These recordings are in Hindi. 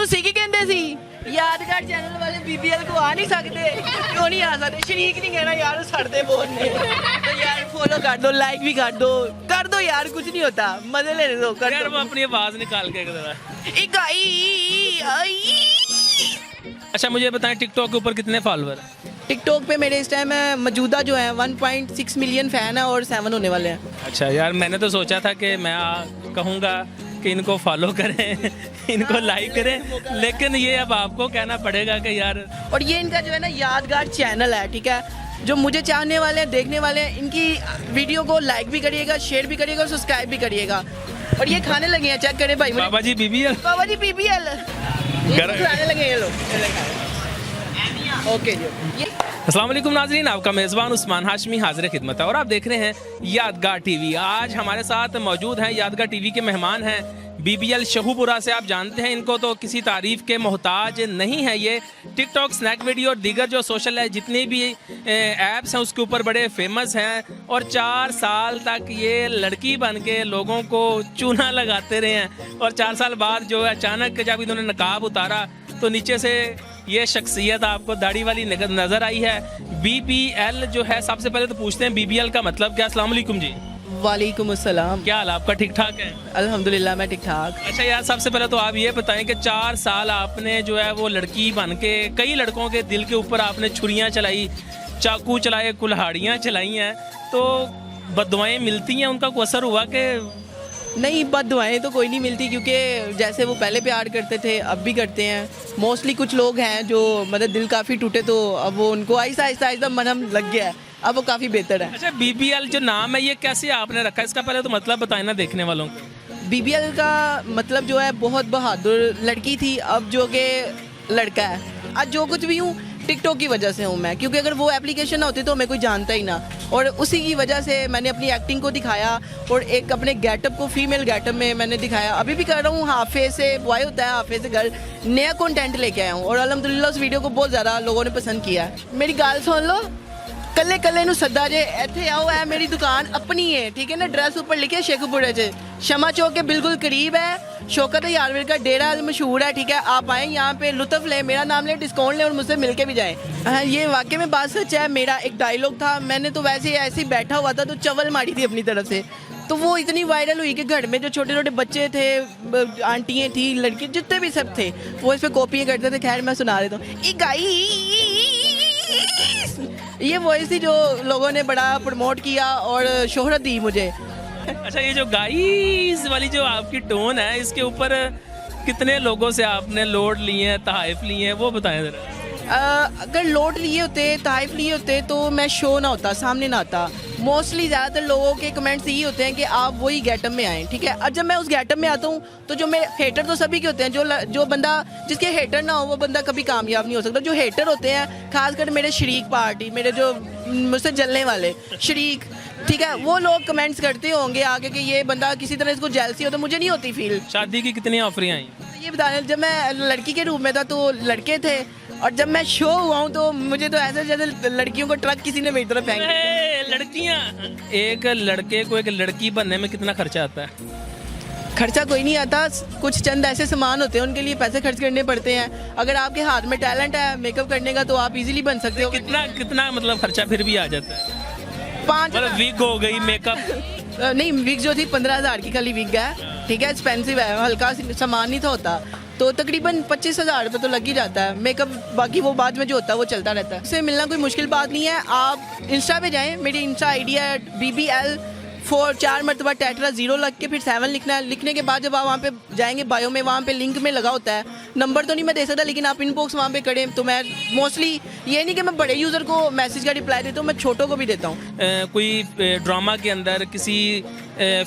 ਤੁਸੀਂ ਕੀ ਕਹਿੰਦੇ ਸੀ ਯਾਦਗਾਰ ਚੈਨਲ ਵਾਲੇ BBL ਕੋ ਆ ਨਹੀਂ ਸਕਦੇ क्यों नहीं आ सकते शरीक नहीं कहना यार सड़ते बहुत ने तो यार फॉलो कर दो लाइक भी कर दो यार कुछ नहीं होता मजे लेने दो कर यार दो वो अपनी आवाज निकाल के कर रहा है। अच्छा मुझे बताएं टिकटॉक के ऊपर कितने फॉलोअर हैं? टिकटॉक पे मेरे इस टाइम मौजूदा जो है 1.6 मिलियन फैन है और 7 होने वाले हैं। अच्छा यार मैंने तो सोचा था कि मैं कहूँगा कि इनको फॉलो करें इनको लाइक करें, लेकिन ये अब आपको कहना पड़ेगा कि यार। और ये इनका जो है ना यादगार चैनल है, ठीक है, जो मुझे चाहने वाले हैं देखने वाले हैं इनकी वीडियो को लाइक भी करिएगा, शेयर भी करिएगा और सब्सक्राइब भी करिएगा। और ये खाने लगे हैं, चेक करें भाई बाबा जी BBL बाबा जी BBL खाने लगे ये लोग। ओके जी अस्सलाम वालेकुम नाज़रीन, आपका मेज़बान उस्मान हाशमी हाज़िर खिदमत है और आप देख रहे हैं यादगार टीवी। आज हमारे साथ मौजूद हैं यादगार टीवी के मेहमान हैं BBL शहूपुरा से। आप जानते हैं इनको तो किसी तारीफ़ के मोहताज नहीं है। ये टिकटॉक, स्नैक वीडियो और दीगर जो सोशल है जितनी भी ऐप्स हैं उसके ऊपर बड़े फेमस हैं और 4 साल तक ये लड़की बन के लोगों को चूना लगाते रहे हैं। और 4 साल बाद जो है अचानक जब इन्होंने नकाब उतारा तो नीचे से ये शख्सियत आपको दाढ़ी वाली नज़र आई है। BBL जो है, सबसे पहले तो पूछते हैं BBL का मतलब क्या। अस्सलाम वालेकुम जी। वालेकुम अस्सलाम। क्या हाल आपका, ठीक ठाक है? अल्हम्दुलिल्लाह मैं ठीक ठाक। अच्छा यार सबसे पहले तो आप ये बताएं कि 4 साल आपने जो है वो लड़की बन के कई लड़कों के दिल के ऊपर आपने छुरियाँ चलाई, चाकू चलाए, कुल्हाड़ियाँ चलाई हैं, तो बददुआएं मिलती हैं, उनका कोई असर हुआ कि नहीं? बददुआएं तो कोई नहीं मिलती क्योंकि जैसे वो पहले प्यार करते थे अब भी करते हैं। मोस्टली कुछ लोग हैं जो मतलब दिल काफ़ी टूटे तो अब वो उनको आहिस्ता आहिस्ता मरहम लग गया है, अब वो काफ़ी बेहतर है। अच्छा BBL जो नाम है ये कैसे आपने रखा है, इसका पहले तो मतलब बताएं ना देखने वालों को। BBL का मतलब जो है बहुत बहादुर लड़की थी, अब जो कि लड़का है। आज जो कुछ भी हूँ टिकटॉक की वजह से हूँ मैं, क्योंकि अगर वो एप्लीकेशन ना होती तो मैं कोई जानता ही ना। और उसी की वजह से मैंने अपनी एक्टिंग को दिखाया और एक अपने गेटअप को फीमेल गेटअप में मैंने दिखाया। अभी भी कर रहा हूँ, हाफे से बॉय होता है, हाफे से गर्ल, नया कंटेंट लेके आया हूँ और अल्हम्दुलिल्लाह उस वीडियो को बहुत ज़्यादा लोगों ने पसंद किया है। मेरी गाल सुन लो, कल्ले कल्ले नू सद्दा जे इत्थे आओ, है मेरी दुकान अपनी है, ठीक है ना। ड्रेस ऊपर लिखे शेखपुरे च, शमा चौक के बिल्कुल करीब है। शौकत यारवीर का डेरा मशहूर है, ठीक है। आप आएँ यहाँ पे लुत्फ़ लें, मेरा नाम लें, डिस्काउंट लें और मुझसे मिल के भी जाएँ। हाँ ये वाकई में बात सच है। मेरा एक डायलॉग था, मैंने तो वैसे ही बैठा हुआ था तो चवल मारी थी अपनी तरफ से, तो वो इतनी वायरल हुई कि घर में जो छोटे छोटे बच्चे थे, आंटियाँ थी, लड़के जितने भी सब थे, वो इस पर कॉपियाँ करते थे। खैर मैं सुना देता हूँ। ये वॉइस थी जो लोगों ने बड़ा प्रमोट किया और शोहरत दी मुझे। अच्छा ये जो गाइस वाली जो आपकी टोन है, इसके ऊपर कितने लोगों से आपने लोड लिए हैं, तहाइफ लिए हैं, वो बताएं जरा। अगर लोड लिए होते, तहाइफ लिए होते तो मैं शो ना होता, सामने ना आता। मोस्टली ज़्यादातर लोगों के कमेंट्स ये होते हैं कि आप वही गेटअप में आएँ, ठीक है। और जब मैं उस गेटअप में आता हूँ तो जो मेरे हेटर तो सभी के होते हैं, जो बंदा जिसके हेटर ना हो वो बंदा कभी कामयाब नहीं हो सकता। जो हेटर होते हैं खासकर मेरे शरीक पार्टी, मेरे जो मुझसे जलने वाले शरीक, ठीक है, वो लोग कमेंट्स करते होंगे आगे कि ये बंदा किसी तरह इसको जेलसी हो, तो मुझे नहीं होती फील। शादी की कितनी ऑफरें आई? ये बताने, जब मैं लड़की के रूप में था तो लड़के थे, और जब मैं शो हुआ हूँ तो मुझे तो ऐसे जैसे लड़कियों को ट्रक किसी ने मेरी तरफ फेंक दिया। लड़कियाँ, एक लड़के को एक लड़की बनने में कितना खर्चा आता है? खर्चा कोई नहीं आता, कुछ चंद ऐसे सामान होते हैं उनके लिए पैसे खर्च करने पड़ते हैं। अगर आपके हाथ में टैलेंट है मेकअप करने का तो आप इजीली बन सकते हो। कितना मतलब खर्चा फिर भी आ जाता है? 5 मतलब विग हो गई, मेकअप नहीं, विग जो थी 15,000 की खाली विग है, ठीक है, एक्सपेंसिव है, हल्का सामान नहीं था होता, तो तकरीबन 25,000 रुपये तो लग ही जाता है। मेकअप बाकी वो बाद में जो होता है वो चलता रहता है। इससे मिलना कोई मुश्किल बात नहीं है। आप इंस्टा पे जाएं, मेरी इंस्टा आईडी है BBL 4 मरतबा टेट्रा 0 लग के फिर 7 लिखना है। लिखने के बाद जब आप वहाँ पे जाएंगे बायो में, वहाँ पे लिंक में लगा होता है, नंबर तो नहीं मैं दे सकता लेकिन आप इनबॉक्स वहाँ पे करें तो मैं मोस्टली ये नहीं कि मैं बड़े यूज़र को मैसेज का रिप्लाई देता हूँ, मैं छोटों को भी देता हूँ। कोई ड्रामा के अंदर, किसी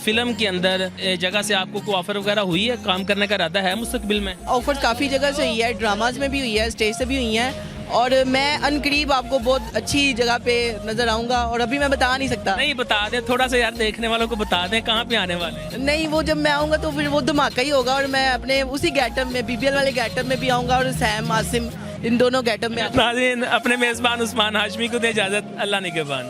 फिल्म के अंदर जगह से आपको कोई ऑफर वगैरह हुई है, काम करने का इरादा है मुस्तकबिल में? ऑफर काफ़ी जगह से हुई है, ड्रामाज में भी हुई है, स्टेज से भी हुई हैं, और मैं अनकरीब आपको बहुत अच्छी जगह पे नजर आऊंगा और अभी मैं बता नहीं सकता। नहीं बता दें थोड़ा सा यार, देखने वालों को बता दें कहाँ पे आने वाले हैं। नहीं, वो जब मैं आऊँगा तो फिर वो धमाका ही होगा और मैं अपने उसी गेटअप में BBL वाले गेटअप में भी आऊँगा और सैम आसिम इन दोनों गेटअप में। नाज़रीन अपने मेज़बान उस्मान हाशमी को दे इजाज़त, अल्लाह निगहबान।